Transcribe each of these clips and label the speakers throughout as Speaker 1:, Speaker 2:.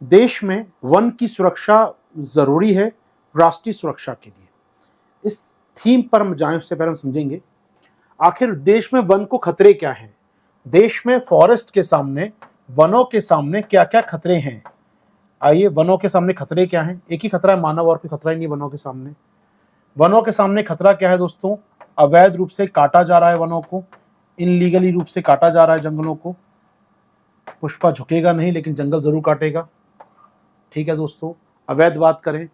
Speaker 1: देश में वन की सुरक्षा जरूरी है राष्ट्रीय सुरक्षा के लिए। इस थीम पर हम जाएं उससे पहले हम समझेंगे आखिर देश में वन को खतरे क्या हैं। देश में फॉरेस्ट के सामने, वनों के सामने क्या क्या खतरे हैं। आइए, वनों के सामने खतरे क्या हैं। एक ही खतरा है मानव, और कोई खतरा ही नहीं वनों के सामने। वनों के सामने खतरा क्या है दोस्तों? अवैध रूप से काटा जा रहा है वनों को, इनलीगली रूप से काटा जा रहा है जंगलों को। पुष्पा झुकेगा नहीं लेकिन जंगल जरूर काटेगा। ठीक है दोस्तों, अवैध बात करें।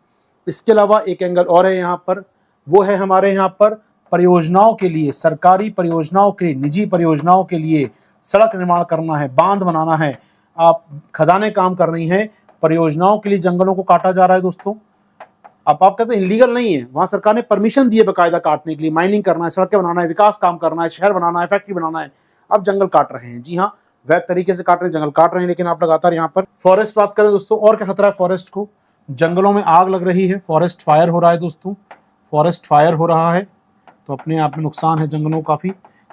Speaker 1: इसके अलावा एक एंगल और है यहाँ पर, वो है हमारे यहाँ पर परियोजनाओं के लिए, सरकारी परियोजनाओं के लिए, निजी परियोजनाओं के लिए सड़क निर्माण करना है, बांध बनाना है, आप खदानें काम कर रही हैं, परियोजनाओं के लिए जंगलों को काटा जा रहा है दोस्तों। अब आप कहते हैं इलीगल नहीं है, वहां सरकार ने परमिशन दी है बकायदा काटने के लिए, माइनिंग करना है, सड़कें बनाना है, विकास काम करना है, शहर बनाना है, फैक्ट्री बनाना है। अब जंगल काट रहे हैं, जी हाँ, वैध तरीके से काट रहे हैं, जंगल काट रहे हैं, लेकिन आप लगातार यहाँ पर फॉरेस्ट बात करें दोस्तों, और क्या खतरा है फॉरेस्ट को? जंगलों में आग लग रही है, फॉरेस्ट फायर हो रहा है दोस्तों, फॉरेस्ट फायर हो रहा है, तो अपने आप में नुकसान है जंगलों काफी।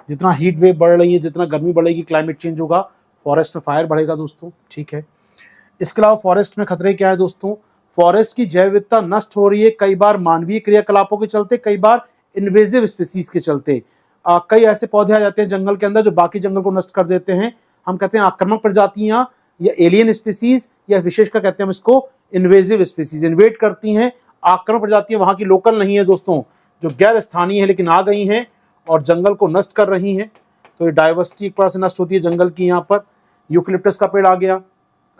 Speaker 1: जितना हीट वेव बढ़ रही है, जितना गर्मी बढ़ेगी, क्लाइमेट चेंज होगा, फॉरेस्ट में फायर बढ़ेगा दोस्तों। ठीक है, इसके अलावा फॉरेस्ट में खतरे क्या है दोस्तों? फॉरेस्ट की जैव विविधता नष्ट हो रही है, कई बार मानवीय क्रियाकलापों के चलते, कई बार इन्वेजिव स्पीसीज के चलते। कई ऐसे पौधे आ जाते हैं जंगल के अंदर जो बाकी जंगल को नष्ट कर देते हैं। हम कहते हैं आक्रामक प्रजातियां या एलियन स्पीसीज, या विशेषकर कहते हैं हम इसको इन्वेजिव स्पीसीज, इन्वेट करती हैं। आक्रामक प्रजातियां वहां की लोकल नहीं है दोस्तों, जो गैर स्थानीय है लेकिन आ गई हैं और जंगल को नष्ट कर रही हैं। तो ये डाइवर्सिटी एक प्रकार से नष्ट होती है जंगल की। यहाँ पर यूकलिप्टस का पेड़ आ गया,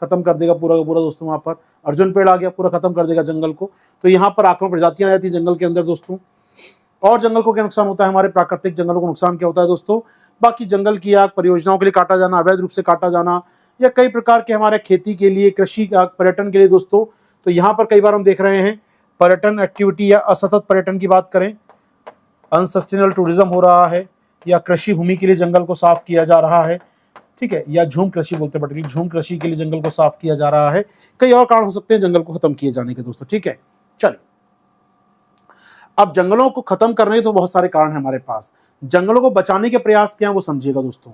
Speaker 1: खत्म कर देगा पूरा का पूरा दोस्तों। वहां पर अर्जुन पेड़ आ गया, पूरा खत्म कर देगा जंगल को। तो यहाँ पर आक्रामक प्रजातियां आ जाती है जंगल के अंदर दोस्तों। और जंगल को क्या नुकसान होता है? हमारे प्राकृतिक जंगलों को नुकसान क्या होता है दोस्तों? बाकी जंगल की आग, परियोजनाओं के लिए काटा जाना, अवैध रूप से काटा जाना, या कई प्रकार के हमारे खेती के लिए, कृषि पर्यटन के लिए दोस्तों। तो यहाँ पर कई बार हम देख रहे हैं पर्यटन एक्टिविटी या असतत पर्यटन की बात करें, अनसस्टेनेबल टूरिज्म हो रहा है, या कृषि भूमि के लिए जंगल को साफ किया जा रहा है। ठीक है, या झूम कृषि बोलते हैं, पर्टिकुलर झूम कृषि के लिए जंगल को साफ किया जा रहा है। कई और कारण हो सकते हैं जंगल को खत्म किए जाने के दोस्तों। ठीक है, चलिए, अब जंगलों को खत्म करने के तो बहुत सारे कारण हैं हमारे पास। जंगलों को बचाने के प्रयास क्या है वो समझिएगा दोस्तों।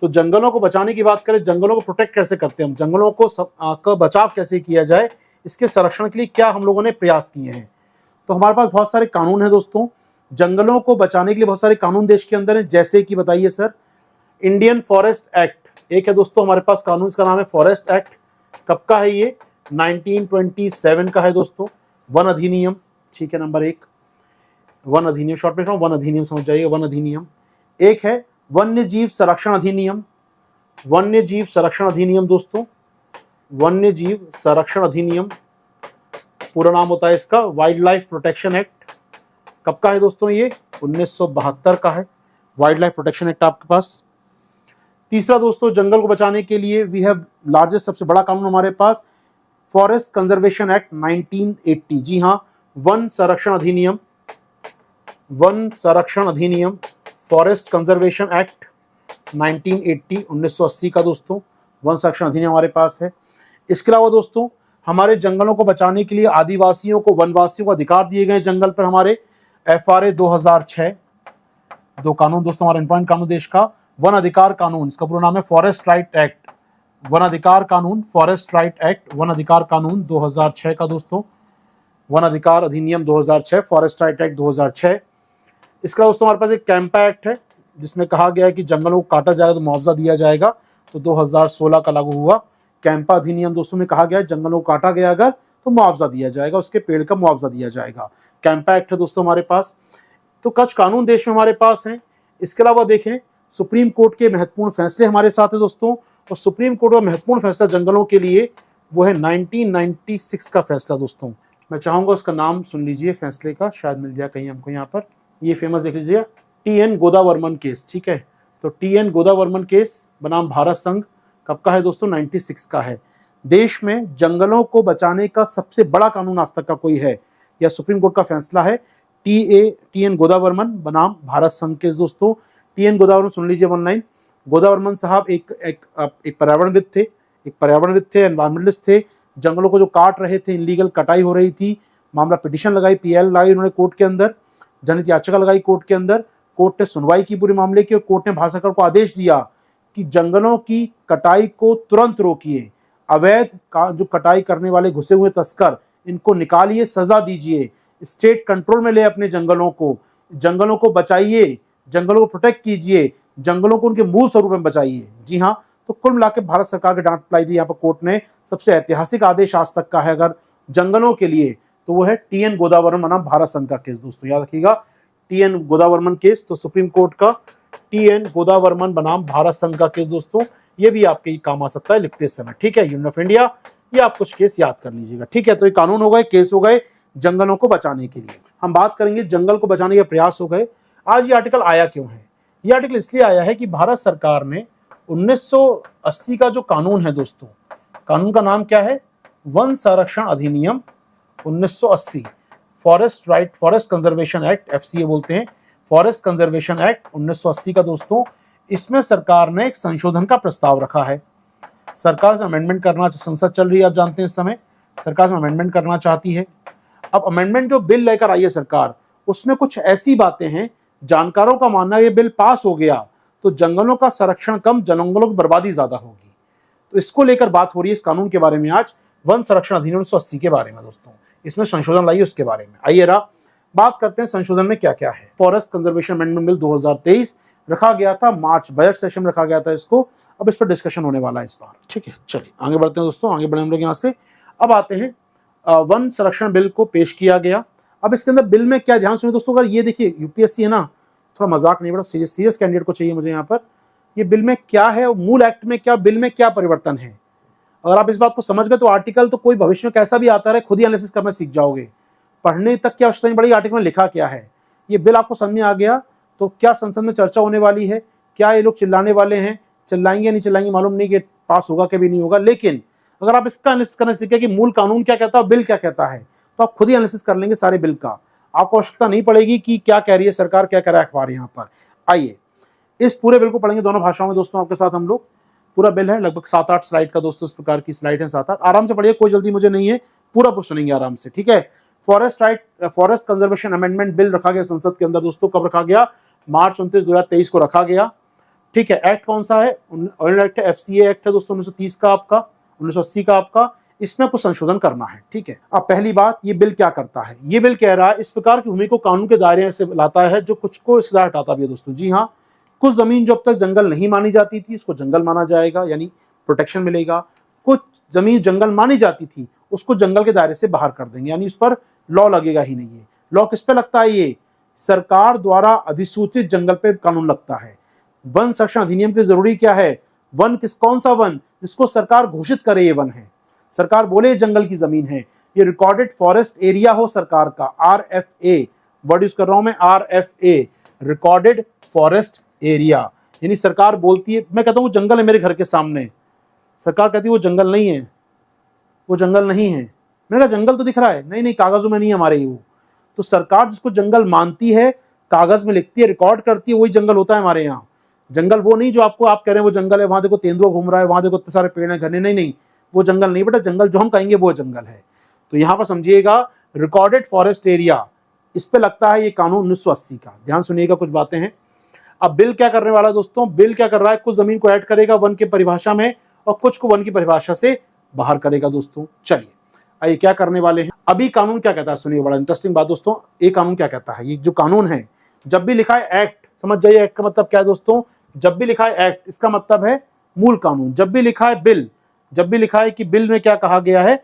Speaker 1: तो जंगलों को बचाने की बात करें, जंगलों को प्रोटेक्ट कैसे करते हैं हम, जंगलों को बचाव कैसे किया जाए, इसके संरक्षण के लिए क्या हम लोगों ने प्रयास किए हैं। तो हमारे पास बहुत सारे कानून हैं दोस्तों, जंगलों को बचाने के लिए बहुत सारे कानून देश के अंदर हैं। जैसे कि बताइए सर, इंडियन फॉरेस्ट एक्ट एक है दोस्तों हमारे पास कानून, का नाम है फॉरेस्ट एक्ट। कब का है ये? 1927 का है दोस्तों। वन अधिनियम, ठीक है, नंबर 1 वन अधिनियम, शॉर्ट में वन अधिनियम समझ जाइएगा, वन अधिनियम। एक है वन्य जीव संरक्षण अधिनियम, वन्य जीव संरक्षण अधिनियम दोस्तों, वन्य जीव संरक्षण अधिनियम, पूरा नाम होता है इसका वाइल्ड लाइफ प्रोटेक्शन एक्ट। कब का है दोस्तों ये? 1972 का है वाइल्ड लाइफ प्रोटेक्शन एक्ट आपके पास। तीसरा दोस्तों, जंगल को बचाने के लिए वी हैव लार्जेस्ट, सबसे बड़ा कानून हमारे पास फॉरेस्ट कंजर्वेशन एक्ट 1980। जी हाँ, वन संरक्षण अधिनियम, वन संरक्षण अधिनियम, फॉरेस्ट कंजर्वेशन एक्ट 1980, 1980 का दोस्तों वन संरक्षण अधिनियम हमारे पास है। इसके अलावा दोस्तों, हमारे जंगलों को बचाने के लिए आदिवासियों को, वनवासियों को अधिकार दिए गए जंगल पर, हमारे FRA 2006, दो कानून दोस्तों हमारा इंपॉर्टेंट कानून देश का। वन अधिकार कानून, इसका पूरा नाम है फॉरेस्ट राइट एक्ट, वन अधिकार कानून, फॉरेस्ट राइट एक्ट, वन अधिकार कानून 2006 का दोस्तों, वन अधिकार अधिनियम 2006, फॉरेस्ट राइट एक्ट 2006। इसका दोस्तों हमारे पास एक कैंपा एक्ट है जिसमें कहा गया है कि जंगलों को काटा जाएगा तो मुआवजा दिया जाएगा, तो 2016 का लागू हुआ। कैंपा अधिनियम दोस्तों में कहा गया है जंगलों को काटा गया अगर तो मुआवजा दिया जाएगा, उसके पेड़ का मुआवजा दिया जाएगा। कैंपा एक्ट है दोस्तों हमारे पास। तो कुछ कानून देश में हमारे पास हैं। इसके अलावा देखें, सुप्रीम कोर्ट के महत्वपूर्ण फैसले हमारे साथ है दोस्तों, और सुप्रीम कोर्ट का महत्वपूर्ण फैसला जंगलों के लिए वो है 1996 का फैसला दोस्तों। मैं चाहूंगा उसका नाम सुन लीजिए फैसले का, शायद मिल जाए कहीं हमको। यहाँ पर ये फेमस देख लीजिए, TN गोदावर्मन केस। ठीक है, तो TN गोदावर्मन केस बनाम भारत संघ, कब का है दोस्तों? 96 का है। देश में जंगलों को बचाने का सबसे बड़ा कानून आज तक का कोई है, या सुप्रीम कोर्ट का फैसला है TN गोदावर्मन बनाम भारत संघ केस दोस्तों। TN गोदावर्मन सुन लीजिए वन लाइन। गोदावर्मन साहब एक पर्यावरणविद थे, एनवायरमेंटलिस्ट थे। जंगलों को जो काट रहे थे, इनलीगल कटाई हो रही थी, मामला पिटीशन लगाई, PL लगाई उन्होंने कोर्ट के अंदर, जनहित याचिका लगाई कोर्ट के अंदर। कोर्ट ने सुनवाई की पूरे मामले की, और कोर्ट ने भारत सरकार को आदेश दिया कि जंगलों की कटाई को तुरंत रोकिए। अवैध का जो कटाई करने वाले घुसे हुए तस्कर, इनको निकालिए, सजा दीजिए, स्टेट कंट्रोल में ले अपने जंगलों को बचाइए, जंगलों को प्रोटेक्ट कीजिए, जंगलों को उनके मूल स्वरूप में बचाइए। जी हाँ, तो कुल मिलाकर भारत सरकार के डांट अप्लाई दी यहाँ पर कोर्ट ने। सबसे ऐतिहासिक आदेश आज तक का है अगर जंगलों के लिए, तो वो है टी.एन. गोदावरमन बनाम भारत संघ का केस। दोस्तों याद रखिएगा, टी.एन. गोदावरमन केस, तो सुप्रीम कोर्ट का टी.एन. गोदावरमन बनाम भारत संघ का केस। दोस्तों ये भी आपके काम आ सकता है लिखते समय, ठीक है। यूनियन ऑफ इंडिया, ये आप कुछ केस याद कर लीजिएगा, ठीक है। तो ये कानून हो गए, केस हो गए जंगलों को बचाने के लिए। हम बात करेंगे जंगल को बचाने के प्रयास हो गए। आज ये आर्टिकल आया क्यों है? ये आर्टिकल इसलिए आया है कि भारत सरकार ने 1980 का जो कानून है दोस्तों, कानून का नाम क्या है? वन संरक्षण अधिनियम 1980, फॉरेस्ट कंजर्वेशन एक्ट, एफसीए बोलते हैं, फॉरेस्ट कंजर्वेशन एक्ट 1980 का। दोस्तों इसमें सरकार ने एक संशोधन का प्रस्ताव रखा है। सरकार से अमेंडमेंट करना, संसद चल रही है, आप जानते हैं इस समय सरकार से अमेंडमेंट करना चाहती है। अब अमेंडमेंट जो बिल लेकर आई है सरकार, उसमें कुछ ऐसी बातें हैं, जानकारों का मानना है ये बिल पास हो गया तो जंगलों का संरक्षण कम, जंगलों की बर्बादी ज्यादा होगी। तो इसको लेकर बात हो रही है इस कानून के बारे में आज, वन संरक्षण अधिनियम 1980 के बारे में। दोस्तों इसमें संशोधन लाइए उसके बारे में। आइए बात करते हैं संशोधन में क्या क्या है। फॉरेस्ट कंजर्वेशन अमेंडमेंट बिल 2023 रखा गया था, मार्च बजट सेशन में रखा गया था इसको। अब इस पर डिस्कशन होने वाला है इस बार, ठीक है। चलिए आगे बढ़ते हैं दोस्तों, आगे बढ़े हम लोग यहाँ से। अब आते हैं वन संरक्षण बिल को पेश किया गया। अब इसके अंदर बिल में क्या, ध्यान सुनिए दोस्तों, अगर ये देखिए यूपीएससी है ना, थोड़ा मजाक नहीं, बड़ा सीरियस कैंडिडेट को चाहिए मुझे यहाँ पर। ये बिल में क्या है, मूल एक्ट में क्या, बिल में क्या परिवर्तन है, अगर आप इस बात को समझ गए तो आर्टिकल तो कोई भविष्य में कैसा भी आता रहे, खुद ही एनालिसिस करना सीख जाओगे। पढ़ने तक की आवश्यकता नहीं पड़ेगी आर्टिकल में लिखा क्या है। ये बिल आपको समझ में आ गया तो क्या संसद में चर्चा होने वाली है, क्या ये लोग चिल्लाने वाले हैं, चिल्लाएंगे नहीं चिल्लाएंगे मालूम नहीं, कि पास होगा कि भी नहीं होगा। लेकिन अगर आप इसका एनालिसिस करना सीखे कि मूल कानून क्या कहता है, बिल क्या कहता है, तो आप खुद ही एनालिसिस कर लेंगे सारे बिल का। आपको आवश्यकता नहीं पड़ेगी कि क्या कह रही है सरकार, क्या कह रहा है अखबार। यहाँ पर आइए इस पूरे बिल को पढ़ेंगे दोनों भाषाओं में दोस्तों आपके साथ हम लोग। पूरा बिल है लगभग 7-8 स्लाइड का दोस्तों, इस प्रकार की स्लाइड है 7-8। आराम से पढ़िए, कोई जल्दी मुझे नहीं है, पूरा सुनेंगे आराम से, ठीक है। फॉरेस्ट कंजर्वेशन अमेंडमेंट बिल रखा गया संसद के अंदर दोस्तों, कब रखा गया? मार्च 29, 2023 को रखा गया, ठीक है। एक्ट कौन सा है? एक्ट है, एफसीए एक्ट है दोस्तों 1930 का आपका, 1980 का आपका। इसमें कुछ संशोधन करना है, ठीक है। अब पहली बात, ये बिल क्या करता है? ये बिल कह रहा है इस प्रकार की भूमि को कानून के दायरे से लाता है जो कुछ को इससे हटाता भी है दोस्तों। जी हाँ, कुछ जमीन जो अब तक जंगल नहीं मानी जाती थी उसको जंगल माना जाएगा, यानी प्रोटेक्शन मिलेगा। कुछ जमीन जंगल मानी जाती थी उसको जंगल के दायरे से बाहर कर देंगे, यानी उस पर लॉ लगेगा ही नहीं। है लॉ किस पे लगता है? ये सरकार द्वारा अधिसूचित जंगल पे कानून लगता है। वन संरक्षण अधिनियम की जरूरी क्या है? वन कौन सा वन? जिसको सरकार घोषित करे ये वन है, सरकार बोले जंगल की जमीन है, ये रिकॉर्डेड फॉरेस्ट एरिया हो सरकार का, आरएफए वर्ड यूज कर रहा हूं मैं, आरएफए, रिकॉर्डेड फॉरेस्ट एरिया। यानी सरकार बोलती है, मैं कहता हूं वो जंगल है मेरे घर के सामने, सरकार कहती है वो जंगल नहीं है, वो जंगल नहीं है। मैंने कहा जंगल तो दिख रहा है, नहीं नहीं कागजों में नहीं है हमारे वो। तो सरकार जिसको जंगल मानती है, कागज में लिखती है, रिकॉर्ड करती है, वही जंगल होता है हमारे यहाँ। जंगल वो नहीं जो आप कह रहे हैं वो जंगल है, वहां देखो तेंदुआ घूम रहा है, वहां देखो इतने सारे पेड़ हैं, घने, नहीं, वो जंगल नहीं बेटा, जंगल जो हम कहेंगे वो जंगल है। तो यहां पर समझिएगा रिकॉर्डेड फॉरेस्ट एरिया, इस पे लगता है ये कानून 1980 का। ध्यान सुनिएगा, कुछ बातें हैं। अब बिल क्या करने वाला है दोस्तों? बिल क्या कर रहा है, कुछ जमीन को ऐड करेगा वन की परिभाषा में और कुछ को वन की परिभाषा से बाहर करेगा दोस्तों। चलिए आइए क्या करने वाले हैं। अभी कानून क्या कहता है सुनिए, बड़ा इंटरेस्टिंग बात दोस्तों। ये कानून क्या कहता है, ये जो कानून है, जब भी लिखा है एक्ट, समझ जाइए एक्ट का मतलब क्या है दोस्तों। जब भी लिखा है एक्ट, इसका मतलब है मूल कानून। जब भी लिखा है बिल, जब भी लिखा है कि बिल में क्या कहा गया है,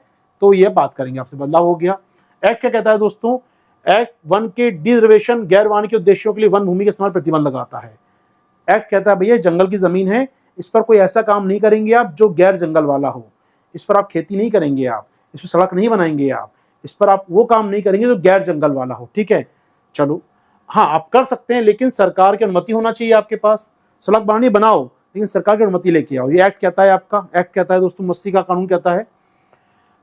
Speaker 1: तो ये बात करेंगे आपसे, बदलाव हो गया। एक्ट क्या कहता है दोस्तों? एक्ट वन के डिरिजर्वेशन गैर वाणिज्यिक उद्देश्यों के लिए वन भूमि के इस्तेमाल प्रतिबंध लगाता है। एक्ट कहता है भैया जंगल की जमीन है, इस पर कोई ऐसा काम नहीं करेंगे आप जो गैर जंगल वाला हो, इस पर आप खेती नहीं करेंगे, आप इस पर सड़क नहीं बनाएंगे, आप इस पर आप वो काम नहीं करेंगे जो गैर जंगल वाला हो, ठीक है। चलो हाँ आप कर सकते हैं, लेकिन सरकार की अनुमति होना चाहिए आपके पास। सड़क बनानी बनाओ, लेकिन सरकार की अनुमति लेके आओ। ये एक्ट कहता है आपका, एक्ट कहता है दोस्तों 80 का कानून कहता है।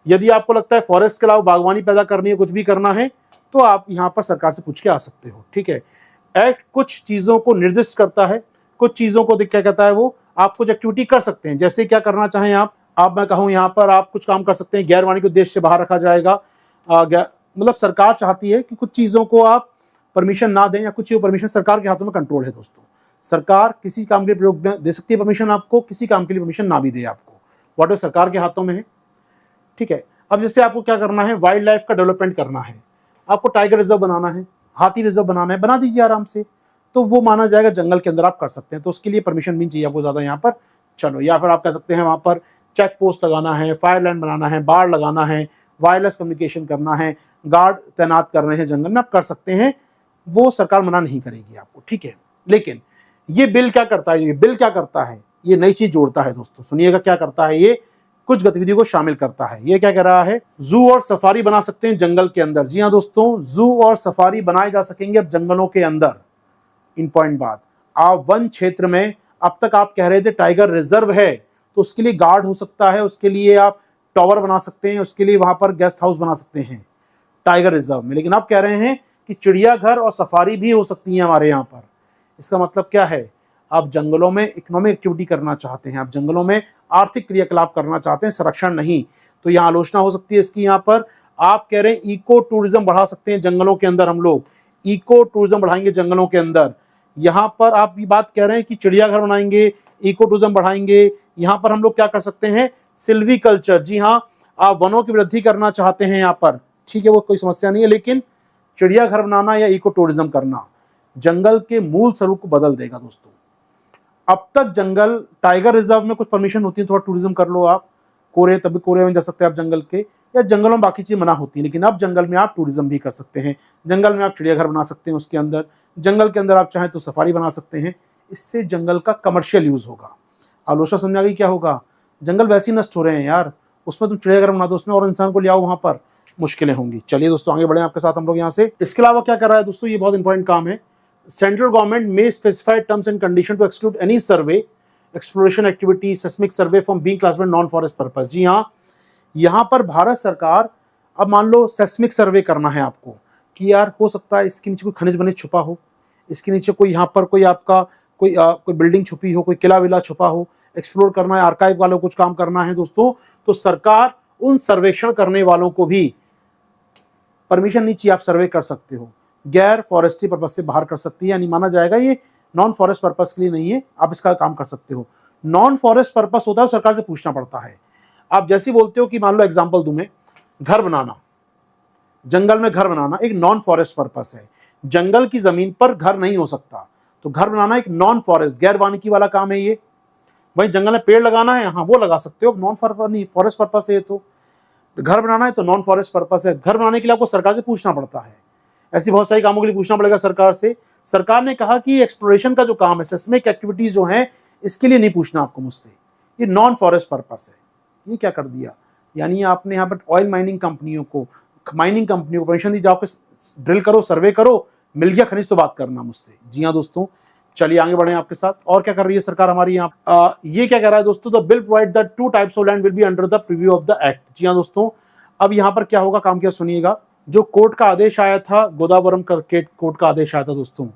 Speaker 1: यदि आपको लगता है फॉरेस्ट के अलावा बागवानी पैदा करनी है, कुछ भी करना है, तो आप यहाँ पर सरकार से पूछ के आ सकते हो, ठीक है। एक्ट कुछ चीजों को निर्दिष्ट करता है, कुछ चीजों को क्या कहता है वो, आप कुछ एक्टिविटी कर सकते हैं, जैसे क्या करना चाहें आप मैं कहूँ यहाँ पर आप कुछ काम कर सकते हैं, गैर वाणिज्यिक उद्देश्य से बाहर रखा जाएगा। मतलब सरकार चाहती है कि कुछ चीजों को आप परमिशन ना दें, या कुछ चीजों परमिशन सरकार के हाथों में कंट्रोल है दोस्तों। सरकार किसी काम के प्रयोग में दे सकती है परमिशन आपको, किसी काम के लिए परमिशन ना भी दे आपको, वाटर सरकार के हाथों में है, ठीक है। अब जैसे आपको क्या करना है, वाइल्ड लाइफ का डेवलपमेंट करना है, आपको टाइगर रिजर्व बनाना है, हाथी रिजर्व बनाना है, बना दीजिए आराम से, तो वो माना जाएगा जंगल के अंदर आप कर सकते हैं। तो उसके लिए परमिशन भी चाहिए आपको ज़्यादा यहाँ पर, चलो। या फिर आप कह सकते हैं वहाँ पर चेक पोस्ट लगाना है, फायर लाइन बनाना है, बाड़ लगाना है, वायरलेस कम्युनिकेशन करना है, गार्ड तैनात करने हैं जंगल में, आप कर सकते हैं, वो सरकार मना नहीं करेगी आपको, ठीक है। लेकिन ये बिल क्या करता है, ये बिल क्या करता है, ये नई चीज जोड़ता है दोस्तों, सुनिएगा क्या करता है ये, कुछ गतिविधियों को शामिल करता है। ये क्या कह रहा है, जू और सफारी बना सकते हैं जंगल के अंदर। जी हाँ दोस्तों, जू और सफारी बनाए जा सकेंगे अब जंगलों के अंदर। इन पॉइंट बात, आप वन क्षेत्र में, अब तक आप कह रहे थे टाइगर रिजर्व है तो उसके लिए गार्ड हो सकता है, उसके लिए आप टावर बना सकते हैं, उसके लिए वहां पर गेस्ट हाउस बना सकते हैं टाइगर रिजर्व में। लेकिन आप कह रहे हैं कि चिड़ियाघर और सफारी भी हो सकती है हमारे यहाँ पर। इसका मतलब क्या है, आप जंगलों में इकोनॉमिक एक्टिविटी करना चाहते हैं, आप जंगलों में आर्थिक क्रियाकलाप करना चाहते हैं, संरक्षण नहीं। तो यहाँ आलोचना हो सकती है इसकी। यहाँ पर आप कह रहे हैं इको टूरिज्म बढ़ा सकते हैं जंगलों के अंदर, हम लोग इको टूरिज्म बढ़ाएंगे जंगलों के अंदर। यहाँ पर आप ये बात कह रहे हैं कि चिड़ियाघर बनाएंगे, इको टूरिज्म बढ़ाएंगे। यहाँ पर हम लोग क्या कर सकते हैं, सिल्वी कल्चर, जी हाँ, आप वनों की वृद्धि करना चाहते हैं यहाँ पर, ठीक है, वो कोई समस्या नहीं है। लेकिन चिड़ियाघर बनाना या इको टूरिज्म करना जंगल के मूल स्वरूप को बदल देगा दोस्तों। अब तक जंगल, टाइगर रिजर्व में कुछ परमिशन होती है, थोड़ा टूरिज्म कर लो आप, कोरे, तभी कोरे में जा सकते हैं आप जंगल के, या जंगलों में बाकी चीजें मना होती है। लेकिन अब जंगल में आप टूरिज्म भी कर सकते हैं, जंगल में आप चिड़ियाघर बना सकते हैं, उसके अंदर जंगल के अंदर आप चाहें तो सफारी बना सकते हैं। इससे जंगल का कमर्शियल यूज होगा। आलोचना समझ आ गई क्या होगा, जंगल वैसे ही नष्ट हो रहे हैं यार, उसमें तुम चिड़ियाघर बना दो, उसमें और इंसान को ले आओ, वहां पर मुश्किलें होंगी। चलिए दोस्तों आगे बढ़े आपके साथ हम लोग यहाँ से। इसके अलावा क्या कर रहा है दोस्तों, ये बहुत इंपॉर्टेंट काम है, सेंट्रल गवर्नमेंट में specified terms and condition to exclude any survey, exploration activity, seismic survey from being classified non forest purpose. जी हाँ, यहाँ पर भारत सरकार, अब मान लो सेस्मिक सर्वे करना है आपको, कि यार हो सकता है इसके नीचे कोई खनिज वनिज छुपा हो, इसके नीचे कोई यहाँ पर कोई आपका कोई बिल्डिंग छुपी हो, कोई किला विला छुपा हो, एक्सप्लोर करना है, आर्काइव वालों को कुछ काम करना है दोस्तों, तो सरकार उन सर्वेक्षण करने वालों को भी परमिशन नहीं चाहिए, आप सर्वे कर सकते हो, गैर फॉरेस्ट्री पर्पज से बाहर कर सकती है, यानी माना जाएगा ये नॉन फॉरेस्ट पर्पज के लिए नहीं है, आप इसका काम कर सकते हो। नॉन फॉरेस्ट पर्पज होता है सरकार से पूछना पड़ता है। आप जैसे बोलते हो कि मान लो एग्जांपल दूं मैं, घर बनाना, जंगल में घर बनाना एक नॉन फॉरेस्ट पर्पस है, जंगल की जमीन पर घर नहीं हो सकता, तो घर बनाना एक नॉन फॉरेस्ट गैर वानिकी वाला काम है ये। वही जंगल में पेड़ लगाना है, हाँ वो लगा सकते हो, नॉन फॉरेस्ट पर्पस है ये। तो घर बनाना है तो नॉन फॉरेस्ट पर्पस है, घर बनाने के लिए आपको सरकार से पूछना पड़ता है, ऐसी बहुत सारी कामों के लिए पूछना पड़ेगा सरकार से। सरकार ने कहा कि एक्सप्लोरेशन का जो काम है, सेस्मिक एक्टिविटीज जो है, इसके लिए नहीं पूछना आपको मुझसे, ये नॉन फॉरेस्ट पर्पस है। ये क्या कर दिया, यानी आपने यहाँ पर ऑयल माइनिंग कंपनियों को परमिशन दी, जाओ ड्रिल करो, सर्वे करो, मिल गया खनिज तो बात करना मुझसे। जी हाँ दोस्तों, चलिए आगे बढ़े आपके साथ। और क्या कर रही है सरकार हमारी यहाँ, ये क्या कह रहा है दोस्तों, the bill provide the 2 types of land will be under the preview of the act. जी हाँ दोस्तों, अब यहाँ पर क्या होगा, काम क्या सुनिएगा। जो कोर्ट का आदेश आया था, गोदावरम करके कोर्ट का आदेश आया था दोस्तों,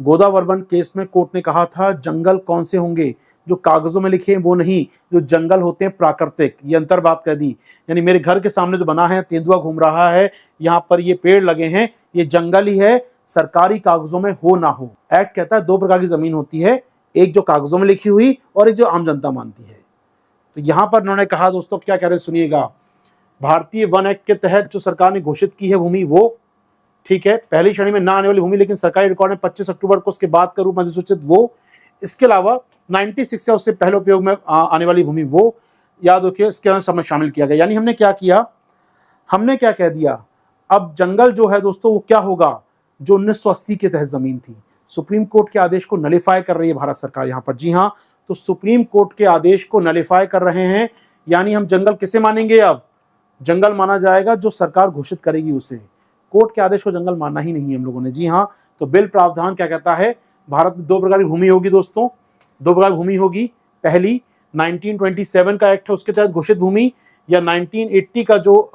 Speaker 1: गोदावरम केस में कोर्ट ने कहा था जंगल कौन से होंगे, जो कागजों में लिखे हैं वो नहीं, जो जंगल होते हैं प्राकृतिक, ये अंतर बात कह दी। यानी मेरे घर के सामने जो बना है, तेंदुआ घूम रहा है, यहाँ पर ये पेड़ लगे हैं, ये जंगल ही है, सरकारी कागजों में हो ना हो। एक्ट कहता है 2 प्रकार की जमीन होती है, एक जो कागजों में लिखी हुई और एक जो आम जनता मानती है। तो यहां पर उन्होंने कहा दोस्तों, क्या कह रहे हैं सुनिएगा, भारतीय वन एक्ट के तहत जो सरकार ने घोषित की है भूमि, वो ठीक है, पहली श्रेणी में ना आने वाली भूमि, लेकिन सरकारी रिकॉर्ड में 25 अक्टूबर को उसके बाद का रूप में अधिसूचित वो, इसके अलावा 96 या उससे पहले उपयोग में आने वाली भूमि वो, याद रखिए इसके अंदर सब में शामिल किया गया। यानी हमने क्या किया, हमने क्या कह दिया, अब जंगल जो है दोस्तों वो क्या होगा, जो 1980 के तहत जमीन थी। सुप्रीम कोर्ट के आदेश को नलिफाई कर रही है भारत सरकार यहाँ पर। जी हाँ, तो सुप्रीम कोर्ट के आदेश को नलिफाई कर रहे हैं, यानी हम जंगल किसे मानेंगे, अब जंगल माना जाएगा जो सरकार घोषित करेगी उसे, कोर्ट के आदेश को जंगल मानना ही नहीं है हम लोगों ने। जी हाँ, तो बिल प्रावधान क्या कहता है, भारत में 2 प्रकार की भूमि होगी दोस्तों, 2 प्रकार की भूमि होगी। पहली 1927 का एक्ट है उसके तहत घोषित भूमि, या 1980 का जो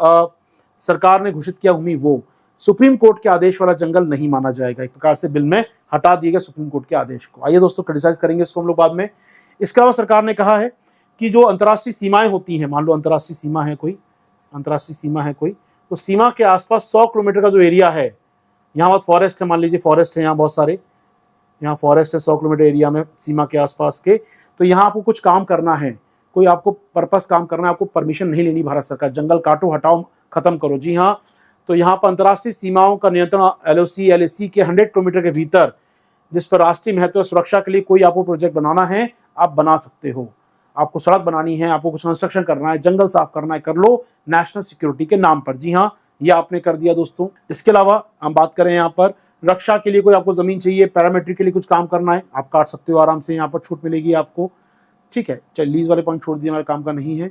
Speaker 1: सरकार ने घोषित किया भूमि, वो सुप्रीम कोर्ट के आदेश वाला जंगल नहीं माना जाएगा। एक प्रकार से बिल में हटा दिया गया सुप्रीम कोर्ट के आदेश को। आइए दोस्तों क्रिटिसाइज करेंगे इसको हम लोग बाद में। इसके अलावा सरकार ने कहा है कि जो अंतर्राष्ट्रीय सीमाएं होती हैं, मान लो अंतर्राष्ट्रीय सीमा है कोई, तो सीमा के आसपास 100 किलोमीटर का जो एरिया है, यहाँ बहुत फॉरेस्ट है, मान लीजिए फॉरेस्ट है यहाँ बहुत सारे, यहाँ फॉरेस्ट है 100 किलोमीटर एरिया में सीमा के आसपास के, तो यहाँ आपको कुछ काम करना है, कोई आपको पर्पस काम करना है, आपको परमिशन नहीं लेनी भारत सरकार। जंगल काटो, हटाओ, खत्म करो। जी हाँ, तो यहाँ पर अंतर्राष्ट्रीय सीमाओं का नियंत्रण LOC LAC के 100 किलोमीटर के भीतर जिस पर राष्ट्रीय महत्व सुरक्षा के लिए कोई आपको प्रोजेक्ट बनाना है, आप बना सकते हो। आपको सड़क बनानी है, आपको कुछ कंस्ट्रक्शन करना है, जंगल साफ करना है, कर लो नेशनल सिक्योरिटी के नाम पर। जी हाँ, ये आपने कर दिया दोस्तों। इसके अलावा हम बात करें यहाँ पर रक्षा के लिए कोई आपको जमीन चाहिए, पैरामिलिट्री के लिए कुछ काम करना है, आप काट सकते हो आराम से, यहाँ पर छूट मिलेगी आपको। ठीक है, चलिए लीज वाले पॉइंट छोड़ दिए, हमारे काम का नहीं है।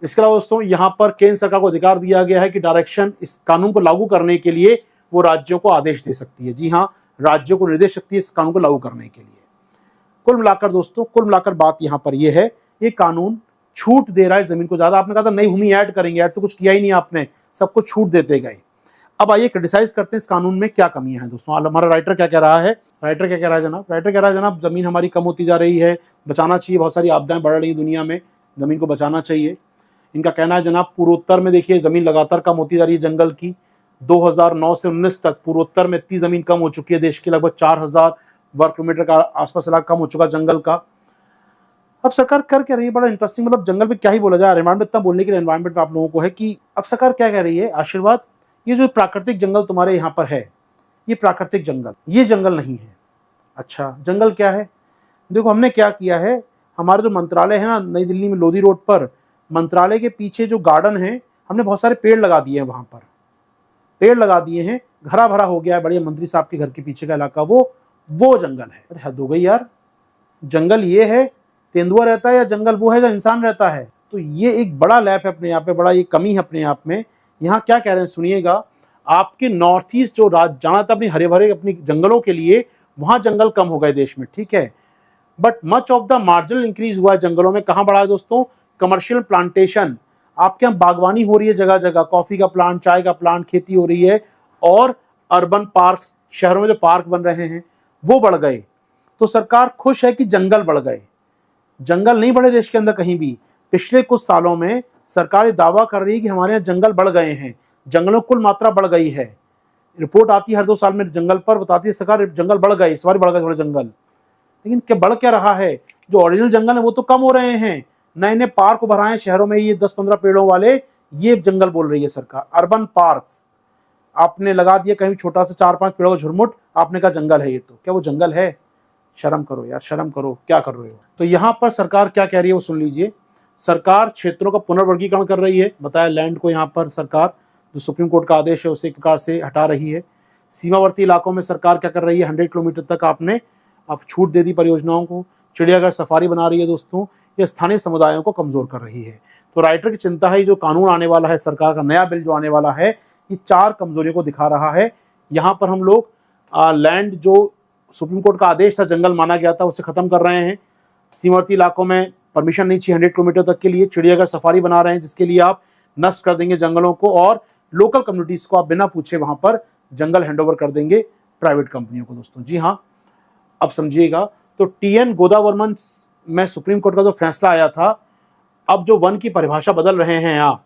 Speaker 1: इसके अलावा दोस्तों यहाँ पर केंद्र सरकार को अधिकार दिया गया है कि डायरेक्शन इस कानून को लागू करने के लिए वो राज्यों को आदेश दे सकती है। जी हाँ, राज्यों को निर्देश सकती है इस कानून को लागू करने के लिए। कुल मिलाकर दोस्तों, कुल मिलाकर बात यहाँ पर यह है, ये कानून छूट दे रहा है जमीन को ज्यादा। आपने कहा था नई भूमि ऐड करेंगे, ऐड तो कुछ किया ही नहीं आपने, सब कुछ छूट देते गए। अब आइए क्रिटिसाइज करते हैं इस कानून में क्या कमियां हैं दोस्तों। हमारा राइटर क्या कह रहा है, राइटर क्या कह रहा है जनाब, राइटर कह रहा है जनाब जमीन हमारी कम होती जा रही है, बचाना चाहिए, बहुत सारी आपदाएं बढ़ रही दुनिया में, जमीन को बचाना चाहिए। इनका कहना है जनाब पूर्वोत्तर में देखिए जमीन लगातार कम होती जा रही है जंगल की। 2009 से 19 तक पूर्वोत्तर में इतनी जमीन कम हो चुकी है, देश की लगभग 4000 वर्ग किलोमीटर का आसपास इलाका कम हो चुका जंगल का। अब सरकार कर क्या रही है, बड़ा इंटरेस्टिंग, मतलब जंगल पे क्या ही बोला जाए, एनवायरमेंट इतना बोलने के लिए एनवायरमेंट में आप लोगों को है कि अब सरकार क्या कह रही है, आशीर्वाद ये जो प्राकृतिक जंगल तुम्हारे यहाँ पर है, ये प्राकृतिक जंगल, ये जंगल नहीं है। अच्छा, जंगल क्या है? देखो हमने क्या किया है, हमारा जो मंत्रालय है ना नई दिल्ली में लोधी रोड पर, मंत्रालय के पीछे जो गार्डन है, हमने बहुत सारे पेड़ लगा दिए हैं, वहां पर पेड़ लगा दिए हैं, हरा भरा हो गया है। बड़े मंत्री साहब के घर के पीछे का इलाका वो जंगल है। अरे हद हो गई यार, जंगल ये है तेंदुआ रहता है या जंगल वो है जहाँ इंसान रहता है? तो ये एक बड़ा लैप है अपने आप में, बड़ा ये कमी है अपने आप में। यहाँ क्या कह रहे हैं सुनिएगा, आपके नॉर्थ ईस्ट जो राज्य जाना था अपनी हरे भरे अपनी जंगलों के लिए, वहां जंगल कम हो गए देश में, ठीक है, but much of the marginal increase हुआ है जंगलों में। कहां बढ़ा है दोस्तों? कमर्शियल प्लांटेशन, आपके यहाँ बागवानी हो रही है जगह जगह, कॉफी का प्लांट, चाय का प्लांट, खेती हो रही है, और अर्बन पार्क्स, शहरों में जो पार्क बन रहे हैं वो बढ़ गए। तो सरकार खुश है कि जंगल बढ़ गए, जंगल नहीं बढ़े देश के अंदर कहीं भी। पिछले कुछ सालों में सरकार ये दावा कर रही है कि हमारे यहाँ जंगल बढ़ गए हैं, जंगलों की कुल मात्रा बढ़ गई है। रिपोर्ट आती है हर 2 साल में जंगल पर, बताती है सरकार जंगल बढ़ गए, इस बार बढ़ गए थोड़े जंगल। लेकिन क्या बढ़ क्या रहा है? जो ओरिजिनल जंगल है वो तो कम हो रहे हैं। नए नए पार्क उभर आए शहरों में, ये 10-15 पेड़ों वाले, ये जंगल बोल रही है सरकार। अर्बन पार्क्स आपने लगा दिया कहीं छोटा सा 4-5 पेड़ों का झुरमुट, आपने कहा जंगल है ये, तो क्या वो जंगल है? शर्म करो यार, शर्म करो, क्या कर रहे हो? तो यहां पर सरकार क्या कह रही है वो सुन लीजिए। सरकार क्षेत्रों का पुनर्वर्गीकरण कर रही है, बताया लैंड को यहाँ पर सरकार जो सुप्रीम कोर्ट का आदेश है उसे एक प्रकार से हटा रही है। सीमावर्ती इलाकों में सरकार क्या कर रही है, 100 किलोमीटर तक आपने आप छूट दे दी परियोजनाओं को। चिड़ियाघर सफारी बना रही है दोस्तों, ये स्थानीय समुदायों को कमजोर कर रही है। तो राइटर की चिंता है जो कानून आने वाला है, सरकार का नया बिल जो आने वाला है, ये 4 कमजोरियों को दिखा रहा है। यहाँ पर हम लोग लैंड जो सुप्रीम कोर्ट का आदेश था जंगल माना गया था उसे खत्म कर रहे हैं। सीमावर्ती इलाकों में परमिशन नहीं चाहिए 100 किलोमीटर तक के लिए। चिड़ियाघर सफारी बना रहे हैं जिसके लिए आप नष्ट कर देंगे जंगलों को, और लोकल कम्युनिटीज को आप बिना पूछे वहां पर जंगल हैंडओवर कर देंगे प्राइवेट कंपनियों को दोस्तों। जी हाँ, अब समझिएगा। तो TN गोदावर्मन में सुप्रीम कोर्ट का जो फैसला आया था, अब जो वन की परिभाषा बदल रहे हैं आप,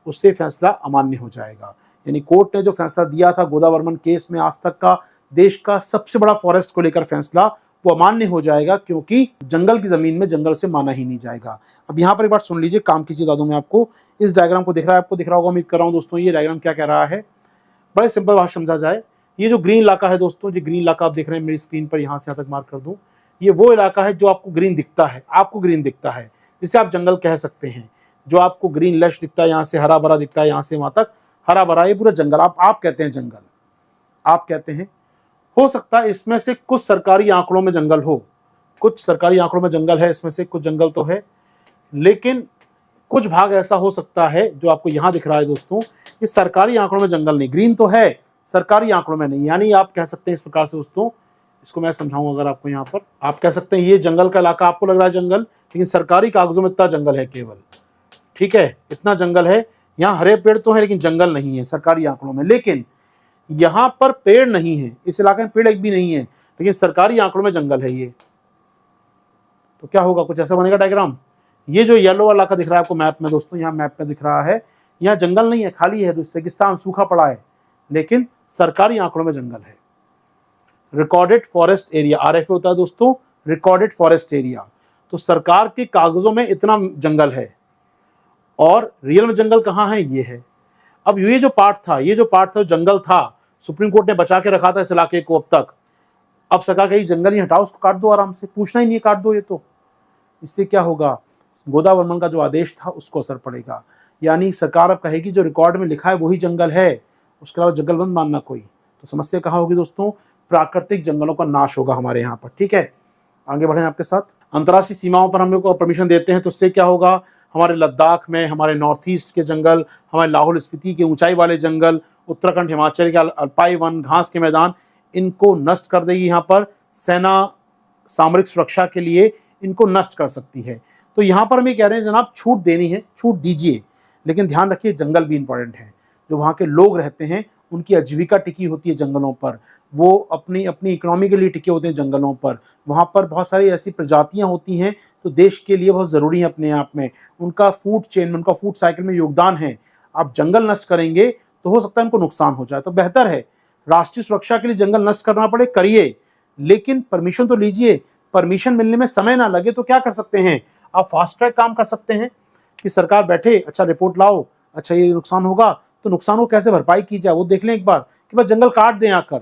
Speaker 1: उससे फैसला अमान्य हो जाएगा। यानी कोर्ट ने जो फैसला दिया था गोदावर्मन केस में, आज तक का देश का सबसे बड़ा फॉरेस्ट को लेकर फैसला, वो अमान्य हो जाएगा, क्योंकि जंगल की जमीन में जंगल से माना ही नहीं जाएगा। अब यहाँ पर एक बार सुन लीजिए, काम की चीज मैं आपको इस डायग्राम को दिख रहा है, आपको दिख रहा होगा, उम्मीद कर रहा हूँ दोस्तों। ये डायग्राम क्या कह रहा है, बड़े सिंपल बात समझा जाए। ये जो ग्रीन इलाका है दोस्तों, जो ग्रीन इलाका आप देख रहे हैं मेरी स्क्रीन पर, यहाँ से यहाँ तक मार्क कर दूं, ये वो इलाका है जो आपको ग्रीन दिखता है, आपको ग्रीन दिखता है, जिसे आप जंगल कह सकते हैं। जो आपको ग्रीन लश दिखता है, यहाँ से हरा भरा दिखता है, यहाँ से वहां तक हरा भरा, ये पूरा जंगल आप कहते हैं जंगल, आप कहते हैं। हो सकता है इसमें से कुछ सरकारी आंकड़ों में जंगल हो, कुछ सरकारी आंकड़ों में जंगल है, इसमें से कुछ जंगल तो है, लेकिन कुछ भाग ऐसा हो सकता है जो आपको यहां दिख रहा है दोस्तों, इस सरकारी आंकड़ों में जंगल नहीं, ग्रीन तो है सरकारी आंकड़ों में नहीं। यानी आप कह सकते हैं इस प्रकार से दोस्तों, इसको मैं समझाऊं अगर आपको, यहाँ पर आप कह सकते हैं ये जंगल का इलाका आपको लग रहा है जंगल, लेकिन सरकारी कागजों में इतना जंगल है केवल, ठीक है, इतना जंगल है। यहाँ हरे पेड़ तो है लेकिन जंगल नहीं है सरकारी आंकड़ों में। लेकिन यहाँ पर पेड़ नहीं है, इस इलाके में पेड़ एक भी नहीं है, लेकिन सरकारी आंकड़ों में जंगल है। ये तो क्या होगा, कुछ ऐसा बनेगा डायग्राम। ये जो येलो वाला इलाका दिख रहा है आपको मैप में दोस्तों, यहाँ मैप में दिख रहा है, यहाँ जंगल नहीं है, खाली है, रेगिस्तान सूखा पड़ा है, लेकिन सरकारी आंकड़ों में जंगल है। रिकॉर्डेड फॉरेस्ट एरिया, RFA होता है दोस्तों, रिकॉर्डेड फॉरेस्ट एरिया। तो सरकार के कागजों में इतना जंगल है और रियल में जंगल कहाँ है, ये है। अब ये जो पार्ट था जंगल था, सुप्रीम कोर्ट ने बचा के रखा था इस इलाके को अब तक। अब सरकार कही जंगल ही हटाओ, उसको काट दो आराम से, पूछना ही नहीं है, काट दो ये तो। इससे क्या होगा, गोदावर्मन का जो आदेश था उसको असर पड़ेगा। यानी सरकार अब कहेगी जो रिकॉर्ड में लिखा है वही जंगल है, उसके अलावा जंगल बंद मानना कोई। तो समस्या कहाँ होगी दोस्तों, प्राकृतिक जंगलों का नाश होगा हमारे यहाँ पर। ठीक है, आगे बढ़ें आपके साथ। अंतर्राष्ट्रीय सीमाओं पर हम लोग को परमिशन देते हैं तो उससे क्या होगा, हमारे लद्दाख में, हमारे नॉर्थ ईस्ट के जंगल, हमारे लाहौल स्पीति के ऊंचाई वाले जंगल, उत्तराखंड हिमाचल के अल्पाई वन, घास के मैदान, इनको नष्ट कर देगी। यहाँ पर सेना सामरिक सुरक्षा के लिए इनको नष्ट कर सकती है। तो यहाँ पर हम ये कह रहे हैं जनाब, छूट देनी है, छूट दीजिए, लेकिन ध्यान रखिए जंगल भी इंपॉर्टेंट है। जो वहाँ के लोग रहते हैं उनकी आजीविका टिकी होती है जंगलों पर, वो अपनी अपनी इकोनॉमी के लिए टिके होते हैं जंगलों पर। वहाँ पर बहुत सारी ऐसी प्रजातियाँ होती हैं तो देश के लिए बहुत ज़रूरी है अपने आप में, उनका फूड चेन में, उनका फूड साइकिल में योगदान है। आप जंगल नष्ट करेंगे तो हो सकता है उनको नुकसान हो जाए। तो बेहतर है राष्ट्रीय सुरक्षा के लिए जंगल नष्ट करना पड़े, करिए, लेकिन परमिशन तो लीजिए। परमिशन मिलने में समय ना लगे तो क्या कर सकते हैं, आप फास्ट ट्रैक काम कर सकते हैं कि सरकार बैठे, अच्छा रिपोर्ट लाओ, अच्छा ये नुकसान होगा तो नुकसान को कैसे भरपाई की जाए वो देख लें एक बार, कि बस जंगल काट दें आकर।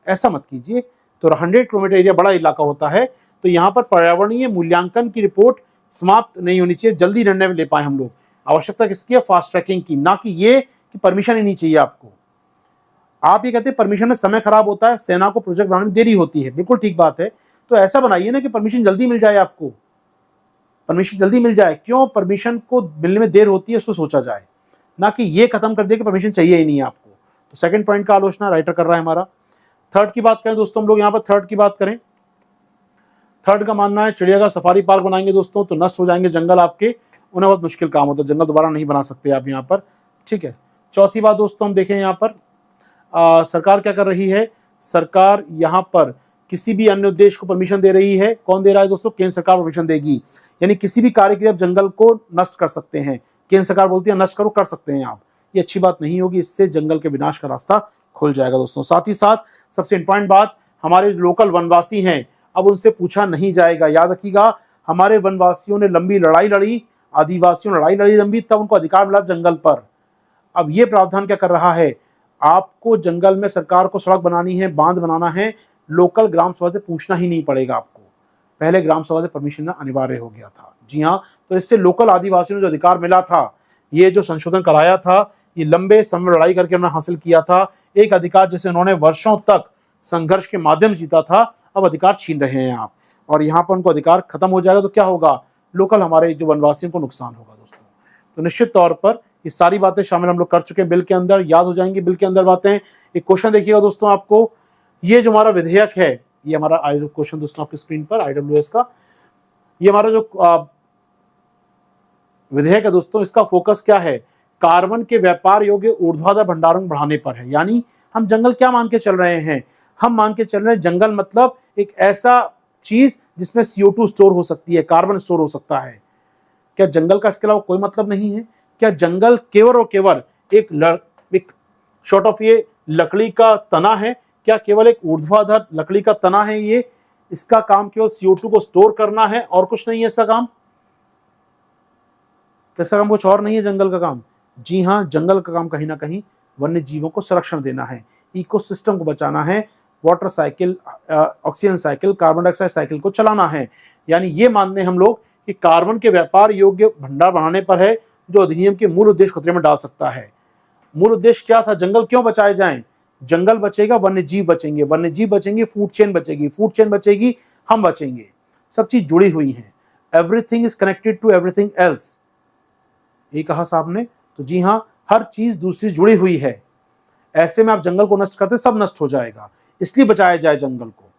Speaker 1: ऐसा मत कीजिए। तो 100 किलोमीटर एरिया बड़ा इलाका होता है, तो यहाँ पर पर्यावरणीय मूल्यांकन की रिपोर्ट समाप्त नहीं होनी चाहिए, जल्दी निर्णय ले पाए हम लोग। आवश्यकता किसकी है, फास्ट ट्रैकिंग की, ना कि ये कि परमिशन ही नहीं चाहिए आपको। आप ये कहते हैं परमिशन में समय खराब होता है, सेना को प्रोजेक्ट बनाने में देरी होती है, बिल्कुल ठीक बात है। तो ऐसा बनाइए ना कि परमिशन जल्दी मिल जाए, आपको परमिशन जल्दी मिल जाए। क्यों परमिशन को मिलने में देर होती है उसको सोचा जाए, ना कि ये खत्म कर दे कि परमिशन चाहिए ही नहीं है आपको। तो सेकंड पॉइंट का आलोचना राइटर कर रहा है हमारा। थर्ड की बात करें दोस्तों, हम लोग यहाँ पर थर्ड की बात करें, थर्ड का मानना है चिड़ियाघर सफारी पार्क बनाएंगे दोस्तों तो नष्ट हो जाएंगे जंगल आपके, उन्हें बहुत मुश्किल काम होता है, जंगल दोबारा नहीं बना सकते आप यहाँ पर। ठीक है, चौथी बात दोस्तों हम देखें यहाँ पर सरकार क्या कर रही है, सरकार यहाँ पर किसी भी अन्य उद्देश्य को परमिशन दे रही है। कौन दे रहा है दोस्तों, केंद्र सरकार परमिशन देगी। यानी किसी भी कार्य के लिए आप जंगल को नष्ट कर सकते हैं, केंद्र सरकार बोलती है नष्ट करो, कर सकते हैं आप। ये अच्छी बात नहीं होगी, इससे जंगल के विनाश का रास्ता खुल जाएगा दोस्तों। साथ ही साथ सबसे इंपॉर्टेंट बात, हमारे लोकल वनवासी हैं, अब उनसे पूछा नहीं जाएगा। याद रखिएगा, हमारे वनवासियों ने लंबी लड़ाई लड़ी, आदिवासियों ने लड़ाई लड़ी लंबी, तब उनको अधिकार मिला जंगल पर। अब ये प्रावधान क्या कर रहा है, आपको जंगल में सरकार को सड़क बनानी है, बांध बनाना है, लोकल ग्राम सभा से पूछना ही नहीं पड़ेगा आपको। पहले ग्राम सभा से परमिशन अनिवार्य हो गया था। जी हाँ, तो इससे लोकल आदिवासियों को जो अधिकार मिला था, ये जो संशोधन कराया था, ये लंबे समय लड़ाई करके उन्होंने हासिल किया था। एक अधिकार जिसे उन्होंने वर्षों तक संघर्ष के माध्यम जीता था, अब अधिकार छीन रहे हैं आप, और यहाँ पर उनको अधिकार खत्म हो जाएगा तो क्या होगा, लोकल हमारे जो वनवासियों को नुकसान होगा दोस्तों। तो निश्चित तौर पर ये सारी बातें शामिल हम लोग कर चुके हैं बिल के अंदर, याद हो जाएंगी बिल के अंदर बातें। एक क्वेश्चन देखिएगा दोस्तों आपको, ये जो हमारा विधेयक है, ये हमारा क्वेश्चन दोस्तों आपकी स्क्रीन पर IWS का, ये हमारा जो विधेयक है दोस्तों, इसका फोकस क्या है, कार्बन के व्यापार योग्य ऊर्ध्वाधर भंडारण बढ़ाने पर है। यानी हम जंगल क्या मान के चल रहे हैं, हम मान के चल रहे हैं जंगल मतलब एक ऐसा चीज जिसमें CO2 स्टोर हो सकती है, कार्बन स्टोर हो सकता है। क्या जंगल का इसके अलावा कोई मतलब नहीं है? क्या जंगल केवल और केवल एक शॉर्ट ऑफ ये लकड़ी का तना है? क्या केवल एक ऊर्ध्वाधर लकड़ी का तना है ये? इसका काम केवल CO2 को स्टोर करना है और कुछ नहीं है इसका काम? कैसा काम कुछ और नहीं है जंगल का काम? जी हाँ, जंगल का काम कहीं ना कहीं वन्य जीवों को संरक्षण देना है, इकोसिस्टम को बचाना है, water cycle, oxygen cycle, carbon dioxide cycle को चलाना है। यानी ये मानने हम लोग कि कार्बन के व्यापार योग्य भंडार बढ़ाने पर है, जो अधिनियम के मूल उद्देश्य खतरे में डाल सकता है। मूल उद्देश्य क्या था, जंगल क्यों बचाए जाएं? जंगल बचेगा, वन्य जीव बचेंगे, वन्य जीव बचेंगे, फूड चेन बचेगी, फूड चेन बचेगी, हम बचेंगे। सब चीज जुड़ी हुई है, everything is connected to everything else, ये कहा साहब ने। तो जी हाँ, हर चीज दूसरी जुड़ी हुई है। ऐसे में आप जंगल को नष्ट करते सब नष्ट हो जाएगा, इसलिए बचाया जाए जंगल को,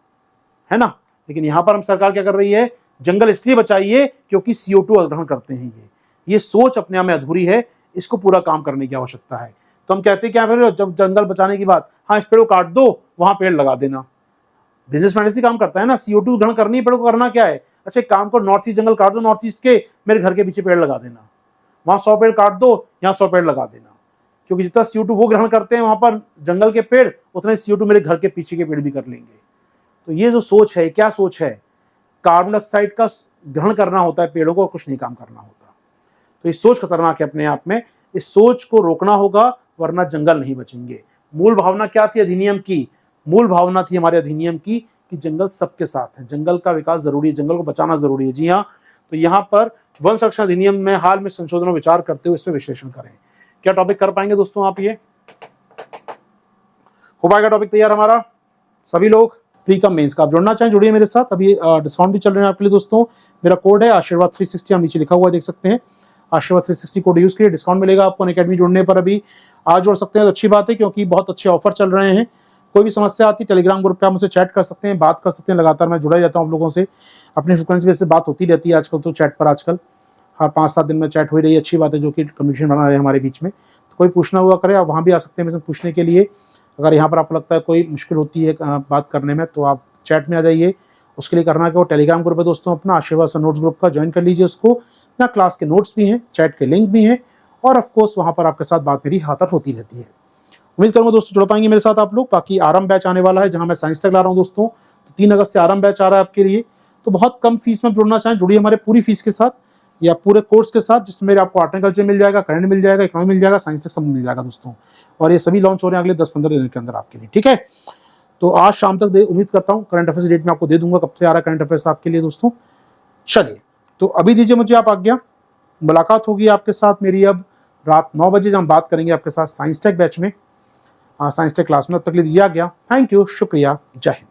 Speaker 1: है ना। लेकिन यहां पर हम सरकार क्या कर रही है, जंगल इसलिए बचाइए क्योंकि CO2 ग्रहण करते हैं ये सोच अपने आप में अधूरी है, इसको पूरा काम करने की आवश्यकता है। तो हम कहते हैं क्या, फिर जब जंगल बचाने की बात, हाँ इस पेड़ को काट दो, वहां पेड़ लगा देना। बिजनेसमैन ऐसे काम करता है ना, CO2 ग्रहण करनी है, पेड़ को करना क्या है, अच्छा एक काम करो, नॉर्थ ईस्ट जंगल काट दो, नॉर्थ ईस्ट के मेरे घर के पीछे पेड़ लगा देना, वहां 100 पेड़ काट दो, यहाँ 100 पेड़ लगा देना। क्योंकि जितना CO2 वो ग्रहण करते हैं वहां पर जंगल के पेड़, उतना CO2 मेरे घर के पीछे के पेड़ भी कर लेंगे। तो ये जो सोच है, क्या सोच है, कार्बन डाइऑक्साइड का ग्रहण करना होता है पेड़ों को और कुछ नहीं काम करना होता। तो ये सोच खतरनाक है अपने आप में, इस सोच को रोकना होगा वरना जंगल नहीं बचेंगे। मूल भावना क्या थी अधिनियम की? मूल भावना थी हमारे अधिनियम की कि जंगल सबके साथ है, जंगल का विकास जरूरी है, जंगल को बचाना जरूरी है। जी हाँ, तो यहाँ पर वन संरक्षण अधिनियम में हाल में संशोधनों विचार करते हुए इसमें विश्लेषण करें। क्या टॉपिक कर पाएंगे दोस्तों आप? ये हो पाएगा टॉपिक तैयार हमारा? सभी लोग प्री कम मेंस का आप जुड़ना चाहें जुड़िए मेरे साथ। अभी डिस्काउंट भी चल रहे हैं आपके लिए दोस्तों। मेरा कोड है आशीर्वाद 360, हम नीचे लिखा हुआ है देख सकते हैं। आशीर्वाद 360 कोड यूज करिए, डिस्काउंट मिलेगा आपको अकेडमी जुड़ने पर। अभी आज जोड़ सकते हैं तो अच्छी बात है, क्योंकि बहुत अच्छे ऑफर चल रहे हैं। कोई भी समस्या आती है टेलीग्राम ग्रुप पे आप मुझसे चैट कर सकते हैं, बात कर सकते हैं। लगातार मैं जुड़ा रहता हूँ आप लोगों से, अपनी फ्रिक्वेंसी से बात होती रहती है आजकल तो चैट पर। आजकल हर 5-7 दिन में चैट हो रही है, अच्छी बात है, जो कि कम्युनिकेशन बना रहे हैं हमारे बीच में। तो कोई पूछना हुआ करे आप वहाँ भी आ सकते हैं पूछने के लिए। अगर यहाँ पर आपको लगता है कोई मुश्किल होती है बात करने में तो आप चैट में आ जाइए। उसके लिए करना क्या हो, टेलीग्राम ग्रुप है दोस्तों अपना आशीर्वाद सर नोट्स ग्रुप का, ज्वाइन कर लीजिए उसको। यहाँ क्लास के नोट्स भी हैं, चैट के लिंक भी हैं, और ऑफकोर्स वहाँ पर आपके साथ बात मेरी हाथ होती रहती है। उम्मीद करूँगा दोस्तों जुड़ पाएंगे मेरे साथ आप लोग। बाकी आरंभ बैच आने वाला है जहाँ मैं साइंस तक ला रहा हूँ दोस्तों। तो 3 अगस्त से आरंभ बैच आ रहा है आपके लिए। तो बहुत कम फीस में जुड़ना चाहें जुड़िए हमारे पूरी फीस के साथ या पूरे कोर्स के साथ, जिसमें मेरे आपको आर्ट एंड कल्चर मिल जाएगा, करंट मिल जाएगा, इकोनॉमी मिल जाएगा, साइंस तक सब मिल जाएगा दोस्तों। और ये सभी लॉन्च हो रहे हैं अगले 10-15 दिन के अंदर आपके लिए, ठीक है। तो आज शाम तक उम्मीद करता हूँ करंट अफेयर्स डेट में आपको दे दूंगा कब से आ रहा है करंट अफेयर्स आपके लिए दोस्तों। चलिए तो अभी दीजिए मुझे आप आज्ञा, मुलाकात होगी आपके साथ मेरी अब रात 9 बजे, जब हम बात करेंगे आपके साथ साइंस टेक बैच में, साइंस टेक क्लास में। तब तक ले दीजिए आज्ञा। थैंक यू, शुक्रिया, जय हिंद।